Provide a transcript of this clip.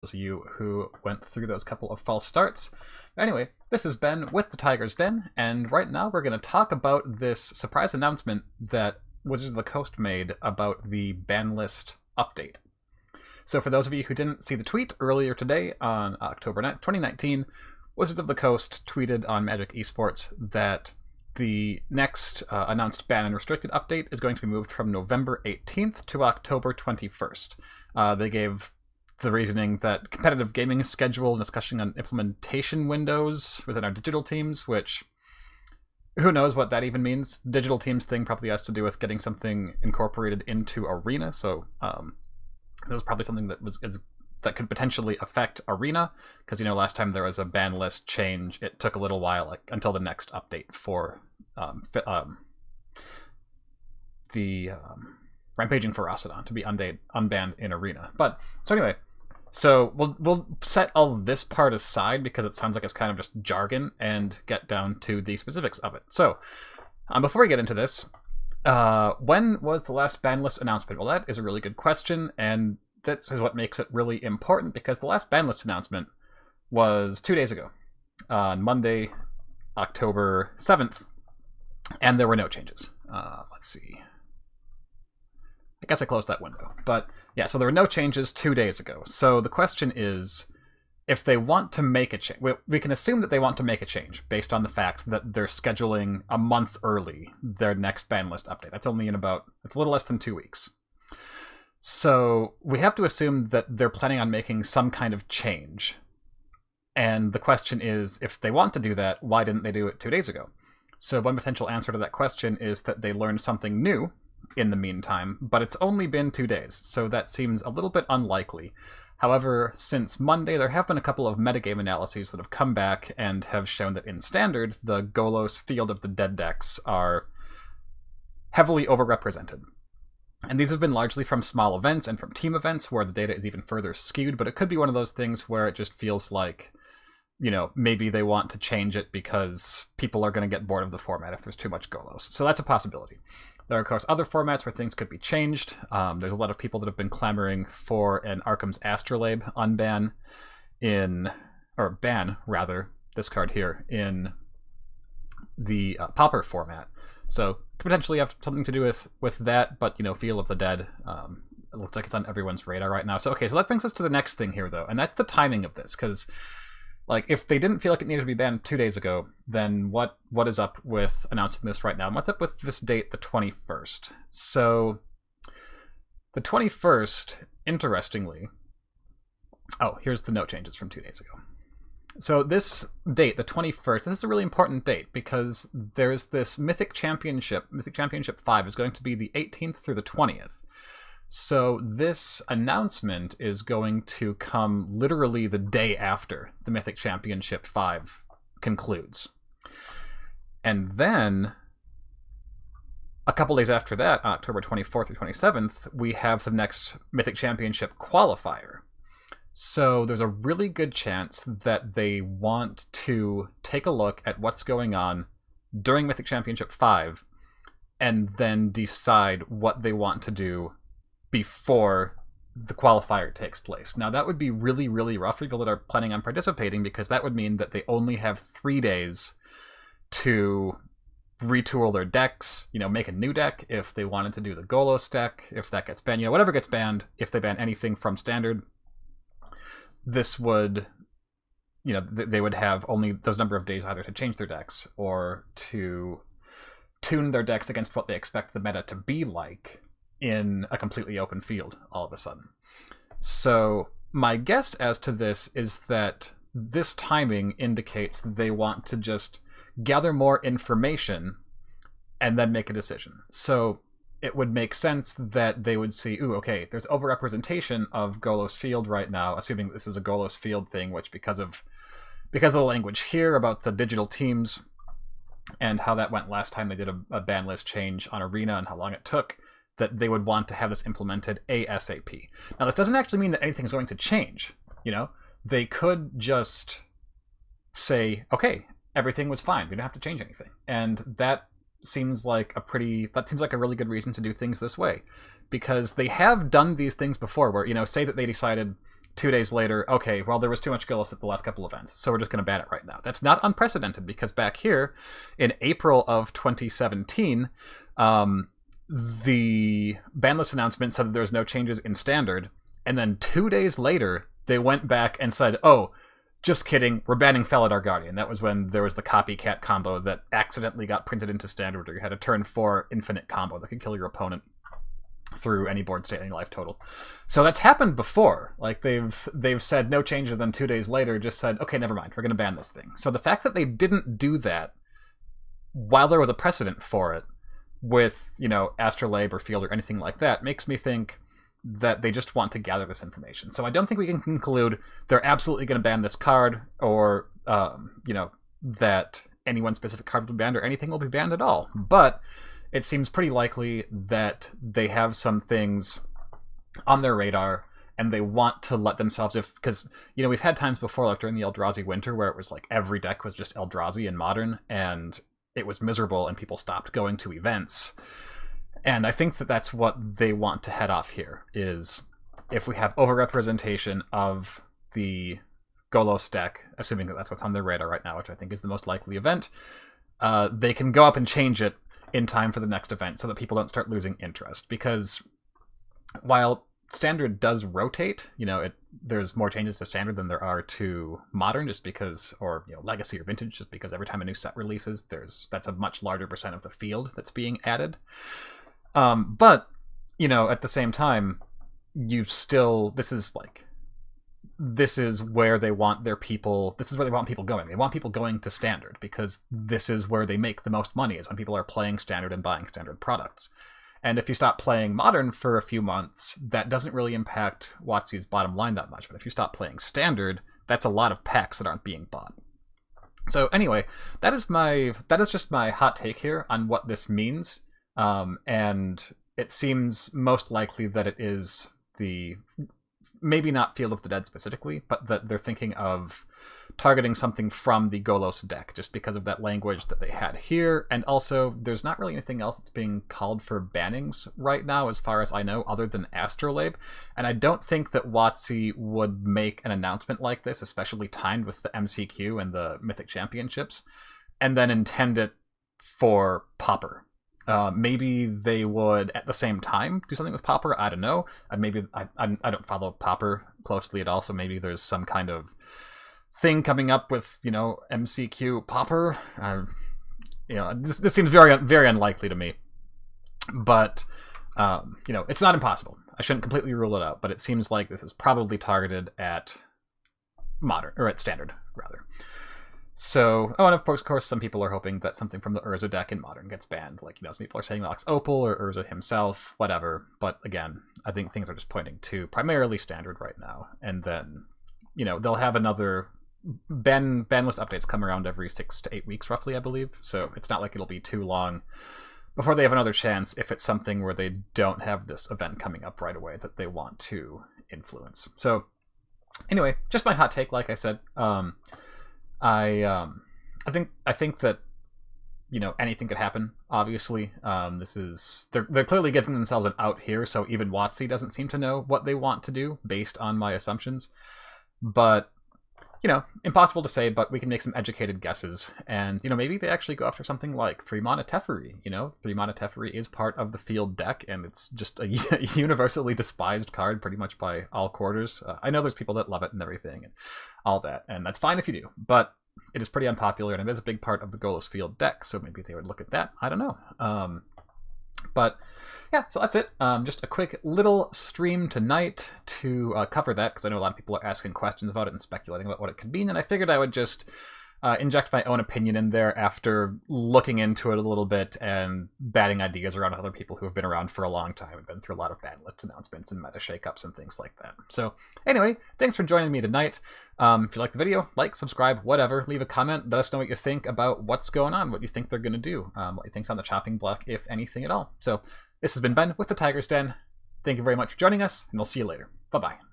those of you who went through those couple of false starts. Anyway, this is Ben with the Tiger's Den, and right now we're going to talk about this surprise announcement that Wizards of the Coast made about the ban list update. So for those of you who didn't see the tweet earlier today on October 9th, 2019, Wizards of the Coast tweeted on Magic Esports that the next announced ban and restricted update is going to be moved from November 18th to October 21st. They gave the reasoning that competitive gaming schedule and discussion on implementation windows within our digital teams, which who knows what that even means. Digital teams thing probably has to do with getting something incorporated into Arena, so this is probably something that could potentially affect Arena, because last time there was a ban list change, it took a little while until the next update for the Rampaging Ferocidon to be unbanned in Arena. But so anyway, so we'll set all this part aside because it sounds like it's kind of just jargon and get down to the specifics of it. So before we get into this, when was the last ban list announcement? Well, that is a really good question, and that is what makes it really important, because the last ban list announcement was 2 days ago, on Monday, October 7th, and there were no changes. Let's see. I guess I closed that window. But yeah, so there were no changes 2 days ago. So the question is, if they want to make a change, we can assume that they want to make a change based on the fact that they're scheduling a month early their next ban list update. That's only it's a little less than 2 weeks. So we have to assume that they're planning on making some kind of change. And the question is, if they want to do that, why didn't they do it 2 days ago? So one potential answer to that question is that they learned something new in the meantime, but it's only been 2 days, so that seems a little bit unlikely. However, since Monday, there have been a couple of metagame analyses that have come back and have shown that in Standard, the Golos Field of the Dead decks are heavily overrepresented. And these have been largely from small events and from team events where the data is even further skewed, but it could be one of those things where it just feels like, maybe they want to change it because people are going to get bored of the format if there's too much Golos. So that's a possibility. There are, of course, other formats where things could be changed. There's a lot of people that have been clamoring for an Arkham's Astrolabe unban ban, this card here, in the Pauper format. So potentially have something to do with that, but, Field of the Dead, it looks like it's on everyone's radar right now. So, okay, so that brings us to the next thing here, though, and that's the timing of this, because if they didn't feel like it needed to be banned 2 days ago, then what is up with announcing this right now? And what's up with this date, the 21st? So the 21st, interestingly... Oh, here's the note changes from 2 days ago. So this date, the 21st, this is a really important date because there's this Mythic Championship. Mythic Championship 5 is going to be the 18th through the 20th. So this announcement is going to come literally the day after the Mythic Championship 5 concludes. And then, a couple days after that, on October 24th or 27th, we have the next Mythic Championship qualifier. So there's a really good chance that they want to take a look at what's going on during Mythic Championship 5 and then decide what they want to do before the qualifier takes place. Now, that would be really, really rough for people that are planning on participating, because that would mean that they only have 3 days to retool their decks, make a new deck if they wanted to do the Golos deck, if that gets banned, whatever gets banned, if they ban anything from Standard, this would, they would have only those number of days either to change their decks or to tune their decks against what they expect the meta to be like in a completely open field all of a sudden. So my guess as to this is that this timing indicates that they want to just gather more information and then make a decision. So it would make sense that they would see, okay, there's overrepresentation of Golos Field right now, assuming this is a Golos Field thing, which because of the language here about the digital teams and how that went last time they did a ban list change on Arena and how long it took, that they would want to have this implemented ASAP. Now, this doesn't actually mean that anything's going to change. They could just say, okay, everything was fine. We don't have to change anything. And that seems like a really good reason to do things this way, because they have done these things before where, say that they decided, 2 days later, okay, well, there was too much Golos at the last couple events, so we're just going to ban it right now. That's not unprecedented, because back here in April of 2017, the banlist announcement said that there was no changes in Standard, and then 2 days later, they went back and said, oh, just kidding, we're banning Felidar Guardian. That was when there was the copycat combo that accidentally got printed into Standard, where you had a turn 4 infinite combo that could kill your opponent through any board state, any life total. So that's happened before. Like, they've said no changes, then 2 days later just said, okay, never mind, we're going to ban this thing. So the fact that they didn't do that while there was a precedent for it with, you know, Astrolabe or Field or anything like that makes me think that they just want to gather this information. So I don't think we can conclude they're absolutely going to ban this card, or, you know, that any one specific card will be banned or anything will be banned at all. But it seems pretty likely that they have some things on their radar and they want to let themselves, because, you know, we've had times before, like during the Eldrazi winter, where it was like every deck was just Eldrazi in Modern, and it was miserable and people stopped going to events. And I think that that's what they want to head off here, is if we have overrepresentation of the Golos deck, assuming that that's what's on their radar right now, which I think is the most likely event, they can go up and change it in time for the next event so that people don't start losing interest. Because while Standard does rotate, you know, there's more changes to Standard than there are to Modern, just because, or, you know, Legacy or Vintage, just because every time a new set releases, that's a much larger percent of the field that's being added. But, you know, at the same time, this is where they want their people, this is where they want people going. They want people going to Standard, because this is where they make the most money, is when people are playing Standard and buying Standard products. And if you stop playing Modern for a few months, that doesn't really impact WotC's bottom line that much. But if you stop playing Standard, that's a lot of packs that aren't being bought. So anyway, that is just my hot take here on what this means. And it seems most likely that it is maybe not Field of the Dead specifically, but that they're thinking of targeting something from the Golos deck, just because of that language that they had here. And also, there's not really anything else that's being called for bannings right now, as far as I know, other than Astrolabe. And I don't think that WotC would make an announcement like this, especially timed with the MCQ and the Mythic Championships, and then intend it for Pauper. Maybe they would at the same time do something with Pauper. I don't know. Maybe I don't follow Pauper closely at all, so maybe there's some kind of thing coming up with, you know, MCQ Pauper. You know, this seems very, very unlikely to me. But you know, it's not impossible. I shouldn't completely rule it out, but it seems like this is probably targeted at Modern, or at Standard rather. So, oh, and of course, some people are hoping that something from the Urza deck in Modern gets banned. Like, you know, some people are saying Alex Opal or Urza himself, whatever. But again, I think things are just pointing to primarily Standard right now. And then, you know, they'll have another banlist updates come around every 6 to 8 weeks, roughly, I believe. So it's not like it'll be too long before they have another chance, if it's something where they don't have this event coming up right away that they want to influence. So anyway, just my hot take, like I said. I think that, you know, anything could happen. Obviously, they're clearly giving themselves an out here. So even WotC doesn't seem to know what they want to do based on my assumptions. But, you know, impossible to say. But we can make some educated guesses, and, you know, maybe they actually go after something like 3-mana Teferi. You know, 3-mana Teferi is part of the field deck, and it's just a universally despised card pretty much by all quarters. I know there's people that love it and everything and all that, and that's fine if you do, but it is pretty unpopular, and it is a big part of the Golos field deck, so maybe they would look at that. I don't know. But yeah, so that's it. Just a quick little stream tonight to cover that, because I know a lot of people are asking questions about it and speculating about what it could mean, and I figured I would just inject my own opinion in there after looking into it a little bit and batting ideas around with other people who have been around for a long time and been through a lot of banlist announcements and meta shakeups and things like that. So anyway, thanks for joining me tonight. If you like the video, like, subscribe, whatever. Leave a comment. Let us know what you think about what's going on, what you think they're going to do, what you think's on the chopping block, if anything at all. So this has been Ben with the Tiger's Den. Thank you very much for joining us, and we'll see you later. Bye-bye.